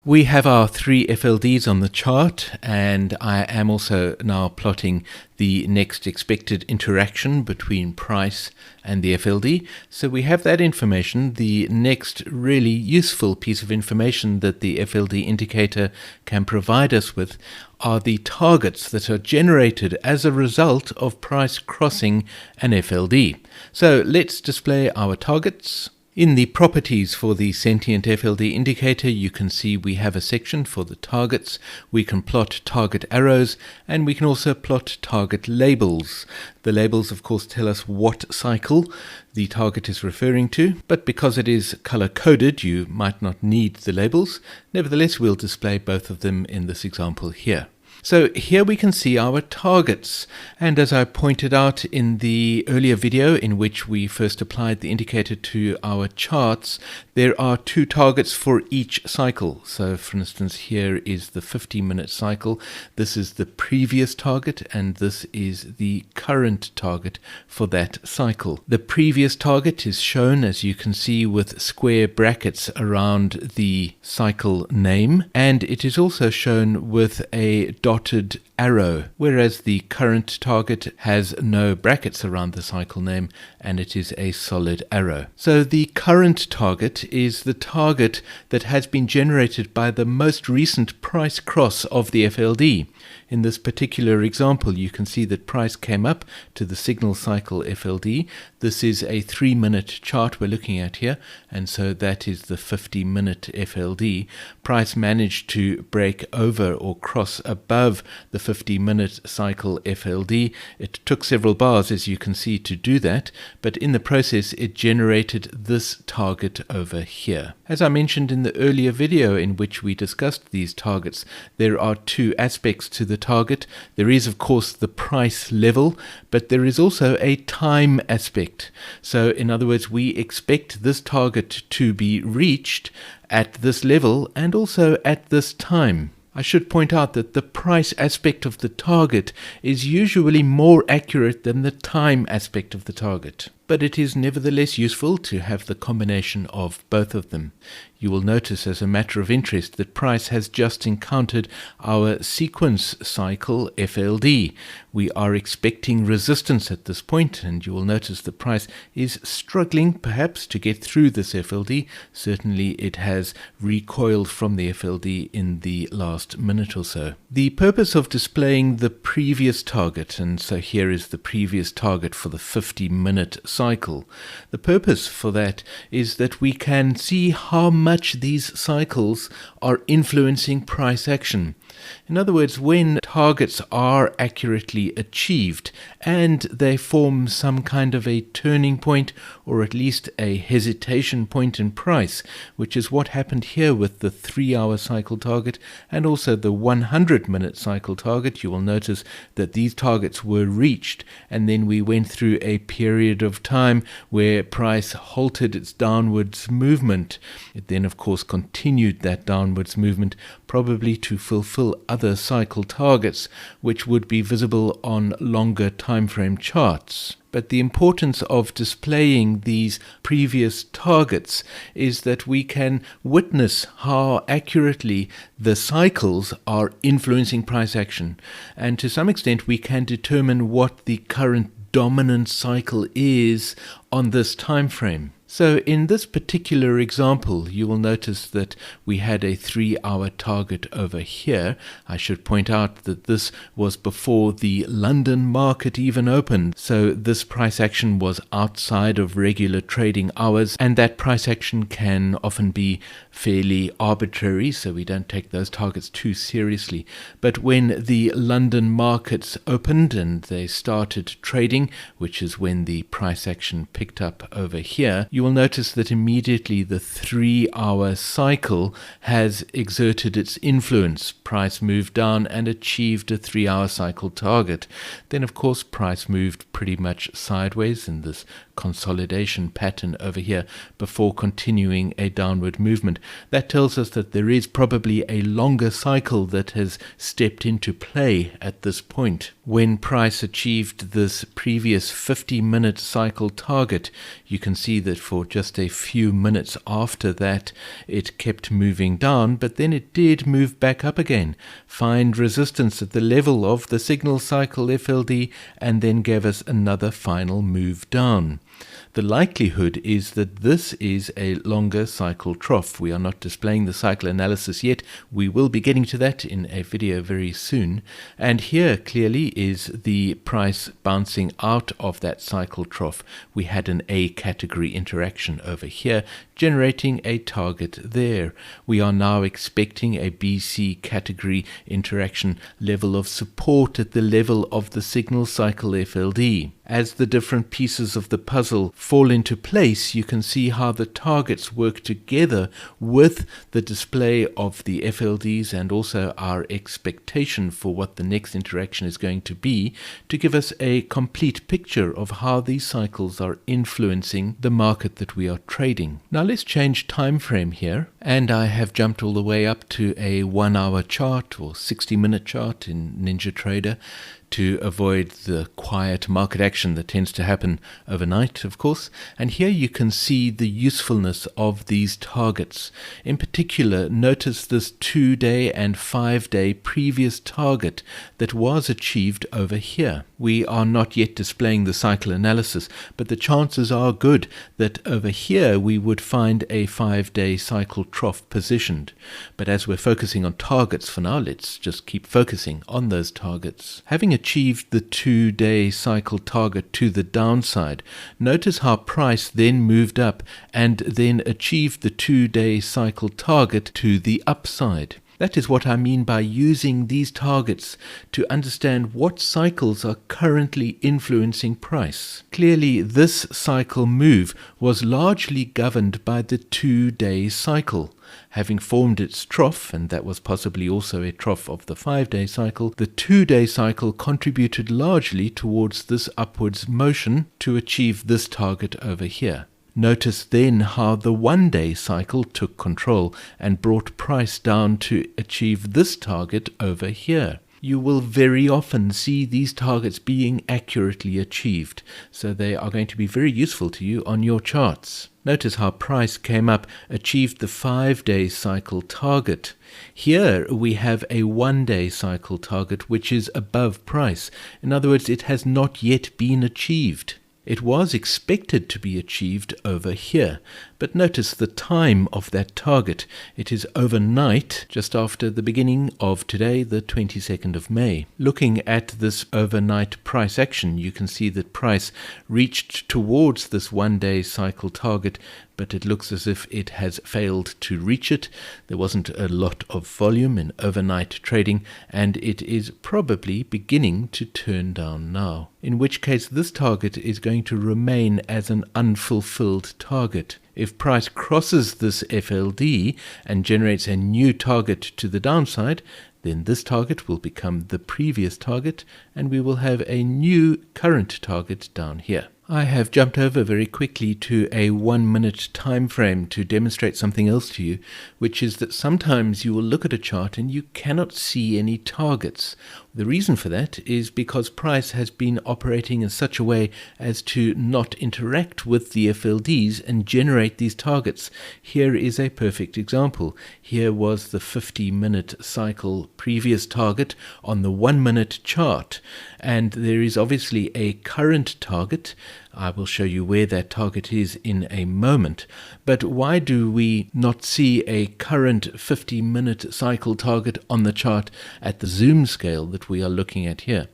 We have our three FLDs on the chart, and I am also now plotting the next expected interaction between price and the FLD. So we have that information. The next really useful piece of information that the FLD indicator can provide us with are the targets that are generated as a result of price crossing an FLD. So let's display our targets. In the properties for the sentient FLD indicator, you can see we have a section for the targets. We can plot target arrows, and we can also plot target labels. The labels, of course, tell us what cycle the target is referring to, but because it is color-coded, you might not need the labels. Nevertheless, we'll display both of them in this example here. So here we can see our targets, and as I pointed out in the earlier video in which we first applied the indicator to our charts, there are two targets for each cycle. So for instance, here is the 50-minute cycle. This is the previous target, and this is the current target for that cycle. The previous target is shown, as you can see, with square brackets around the cycle name, and it is also shown with a dotted arrow, whereas the current target has no brackets around the cycle name and it is a solid arrow. So the current target is the target that has been generated by the most recent price cross of the FLD. In this particular example, you can see that price came up to the signal cycle FLD. This is a 3-minute chart we're looking at here, and so that is the 50-minute FLD. Price managed to break over or cross above the 50-minute cycle FLD. It took several bars, as you can see, to do that, but in the process it generated this target over here. As I mentioned in the earlier video in which we discussed these targets, there are two aspects to the target. There is, of course, the price level, but there is also a time aspect. So in other words, we expect this target to be reached at this level and also at this time. I should point out that the price aspect of the target is usually more accurate than the time aspect of the target, but it is nevertheless useful to have the combination of both of them. You will notice, as a matter of interest, that price has just encountered our sequence cycle FLD. We are expecting resistance at this point, and you will notice the price is struggling perhaps to get through this FLD. Certainly it has recoiled from the FLD in the last minute or so. The purpose of displaying the previous target, and so here is the previous target for the 50-minute cycle. The purpose for that is that we can see how much these cycles are influencing price action. In other words, when targets are accurately achieved and they form some kind of a turning point or at least a hesitation point in price, which is what happened here with the 3-hour cycle target and also the 100-minute cycle target, you will notice that these targets were reached, and then we went through a period of time where price halted its downwards movement. It then, of course, continued that downwards movement, probably to fulfill other cycle targets, which would be visible on longer timeframe charts. But the importance of displaying these previous targets is that we can witness how accurately the cycles are influencing price action. And to some extent, we can determine what the current dominant cycle is on this time frame. So in this particular example, you will notice that we had a 3-hour target over here. I should point out that this was before the London market even opened. So this price action was outside of regular trading hours, and that price action can often be fairly arbitrary, so we don't take those targets too seriously. But when the London markets opened and they started trading, which is when the price action picked up over here, you will notice that immediately the 3-hour cycle has exerted its influence. Price moved down and achieved a 3-hour cycle target. Then, of course, price moved pretty much sideways in this consolidation pattern over here before continuing a downward movement. That tells us that there is probably a longer cycle that has stepped into play at this point. When price achieved this previous 50-minute cycle target, you can see that for just a few minutes after that. It kept moving down, but then it did move back up again, find resistance at the level of the signal cycle FLD, and then gave us another final move down. The likelihood is that this is a longer cycle trough. We are not displaying the cycle analysis yet. We will be getting to that in a video very soon. And here clearly is the price bouncing out of that cycle trough. We had an A category interaction over here, generating a target there. We are now expecting a BC category interaction level of support at the level of the signal cycle FLD. As the different pieces of the puzzle fall into place, you can see how the targets work together with the display of the FLDs and also our expectation for what the next interaction is going to be, to give us a complete picture of how these cycles are influencing the market that we are trading. Now let's change time frame here, and I have jumped all the way up to a 1 hour chart or 60-minute chart in NinjaTrader to avoid the quiet market action that tends to happen overnight, of course. And here you can see the usefulness of these targets. In particular, notice this 2-day and 5-day previous target that was achieved over here. We are not yet displaying the cycle analysis, but the chances are good that over here we would find a 5-day cycle trough positioned. But as we're focusing on targets for now, let's just keep focusing on those targets. Having achieved the 2-day cycle target to the downside, notice how price then moved up and then achieved the 2-day cycle target to the upside. That is what I mean by using these targets to understand what cycles are currently influencing price. Clearly, this cycle move was largely governed by the 2-day cycle. Having formed its trough, and that was possibly also a trough of the 5-day cycle, the 2-day cycle contributed largely towards this upwards motion to achieve this target over here. Notice then how the 1-day cycle took control and brought price down to achieve this target over here. You will very often see these targets being accurately achieved, so they are going to be very useful to you on your charts. Notice how price came up, achieved the 5-day cycle target. Here we have a 1-day cycle target which is above price. In other words, it has not yet been achieved. It was expected to be achieved over here, but notice the time of that target. It is overnight, just after the beginning of today, the 22nd of May. Looking at this overnight price action, you can see that price reached towards this 1-day cycle target, but it looks as if it has failed to reach it. There wasn't a lot of volume in overnight trading, and it is probably beginning to turn down now, in which case this target is going to remain as an unfulfilled target. If price crosses this FLD and generates a new target to the downside, then this target will become the previous target, and we will have a new current target down here. I have jumped over very quickly to a 1-minute time frame to demonstrate something else to you, which is that sometimes you will look at a chart and you cannot see any targets. The reason for that is because price has been operating in such a way as to not interact with the FLDs and generate these targets. Here is a perfect example. Here was the 50-minute cycle previous target on the 1-minute chart, and there is obviously a current target. I will show you where that target is in a moment. But why do we not see a current 50-minute cycle target on the chart at the zoom scale that we are looking at here?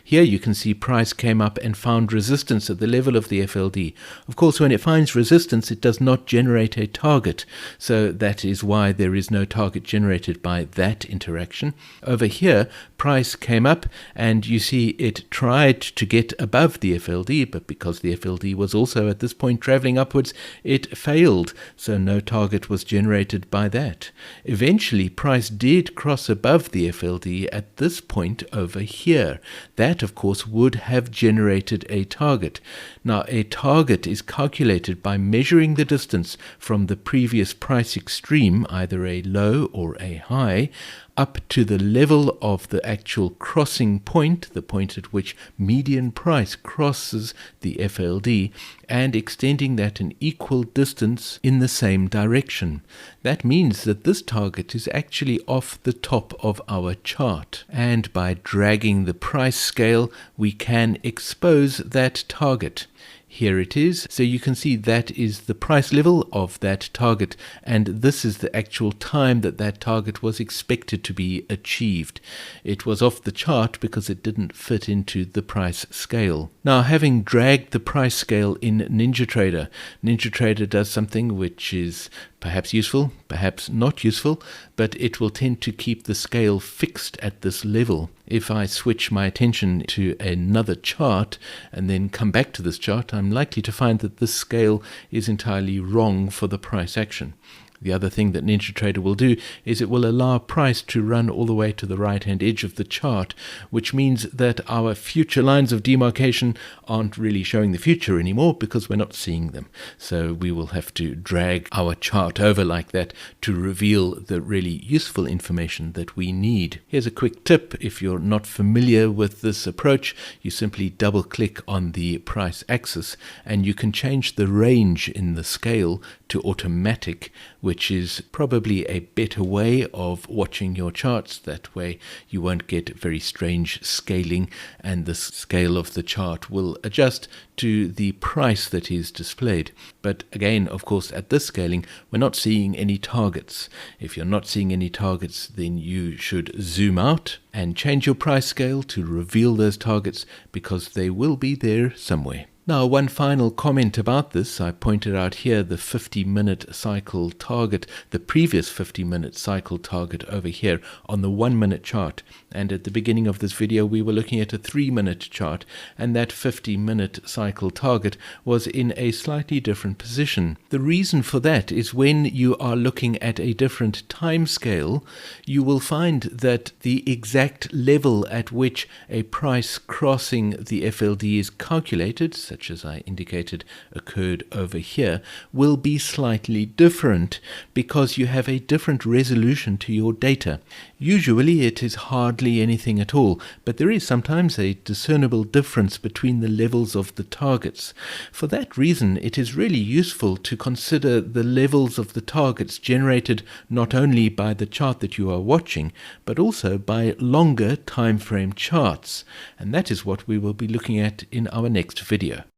Here you can see price came up and found resistance at the level of the FLD. Of course, when it finds resistance, it does not generate a target. So that is why there is no target generated by that interaction. Over here, price came up and you see it tried to get above the FLD, but because the FLD was also at this point traveling upwards, it failed, so no target was generated by that. Eventually, price did cross above the FLD at this point over here. That, of course, would have generated a target. Now, a target is calculated by measuring the distance from the previous price extreme, either a low or a high, up to the level of the actual crossing point, the point at which median price crosses the FLD, and extending that an equal distance in the same direction. That means that this target is actually off the top of our chart, and by dragging the price scale we can expose that target. Here it is, so you can see that is the price level of that target, and this is the actual time that that target was expected to be achieved. It was off the chart because it didn't fit into the price scale. Now, having dragged the price scale in NinjaTrader, NinjaTrader does something which is perhaps useful, perhaps not useful, but it will tend to keep the scale fixed at this level. If I switch my attention to another chart and then come back to this chart, I'm likely to find that this scale is entirely wrong for the price action. The other thing that NinjaTrader will do is it will allow price to run all the way to the right-hand edge of the chart, which means that our future lines of demarcation aren't really showing the future anymore because we're not seeing them. So we will have to drag our chart over like that to reveal the really useful information that we need. Here's a quick tip. If you're not familiar with this approach, you simply double-click on the price axis and you can change the range in the scale to automatic, which is probably a better way of watching your charts. That way you won't get very strange scaling, and the scale of the chart will adjust to the price that is displayed. But again, of course, at this scaling, we're not seeing any targets. If you're not seeing any targets, then you should zoom out and change your price scale to reveal those targets, because they will be there somewhere. Now, one final comment about this. I pointed out here the 50-minute cycle target, the previous 50-minute cycle target over here on the 1-minute chart. And at the beginning of this video, we were looking at a 3-minute chart, and that 50-minute cycle target was in a slightly different position. The reason for that is when you are looking at a different time scale, you will find that the exact level at which a price crossing the FLD is calculated, such as I indicated occurred over here, will be slightly different because you have a different resolution to your data. Usually it is hardly anything at all, but there is sometimes a discernible difference between the levels of the targets. For that reason, it is really useful to consider the levels of the targets generated not only by the chart that you are watching, but also by longer time frame charts. And that is what we will be looking at in our next video.